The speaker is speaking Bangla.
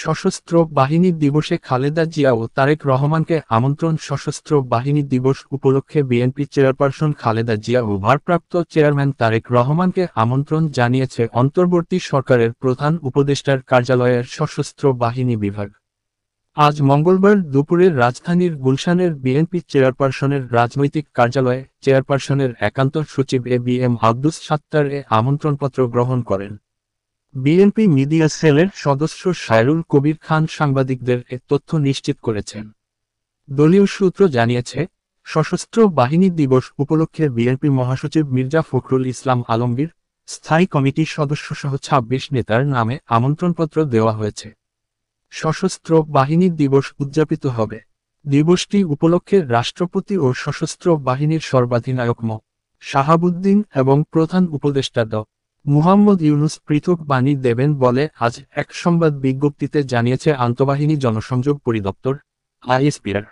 সশস্ত্র বাহিনী দিবসে খালেদা জিয়া ও তারেক রহমানকে আমন্ত্রণ। সশস্ত্র বাহিনী দিবস উপলক্ষে বিএনপি চেয়ারপারসন খালেদা জিয়া ও ভারপ্রাপ্ত চেয়ারম্যান তারেক রহমানকে আমন্ত্রণ জানিয়েছে অন্তর্বর্তী সরকারের প্রধান উপদেষ্টার কার্যালয়ের সশস্ত্র বাহিনী বিভাগ। আজ মঙ্গলবার দুপুরে রাজধানীর গুলশানের বিএনপি চেয়ারপারসনের রাজনৈতিক কার্যালয়ে চেয়ারপারসনের একান্ত সচিব এ.বি.এম. আব্দুস সাত্তার আমন্ত্রণপত্র গ্রহণ করেন। বিএনপি মিডিয়া সেলের সদস্য সায়রুল কবির খান সাংবাদিকদের এ তথ্য নিশ্চিত করেছেন। দলীয় সূত্র জানিয়েছে, সশস্ত্র বাহিনী দিবস উপলক্ষে বিএনপি মহাসচিব মির্জা ফখরুল ইসলাম আলমগীর, স্থায়ী কমিটির সদস্যসহ ২৬ নেতার নামে আমন্ত্রণপত্র দেওয়া হয়েছে। সশস্ত্র বাহিনী দিবস উদযাপিত হবে। দিবসটি উপলক্ষে রাষ্ট্রপতি ও সশস্ত্র বাহিনীর সর্বাধিনায়ক মো. শাহাবুদ্দিন এবং প্রধান উপদেষ্টা ড. মুহাম্মদ ইউনূস পৃথক বাণী দেবেন বলে আজ এক সংবাদ বিজ্ঞপ্তিতে জানিয়েছে আন্তঃবাহিনী জনসংযোগ পরিদপ্তর, আইএসপিআর।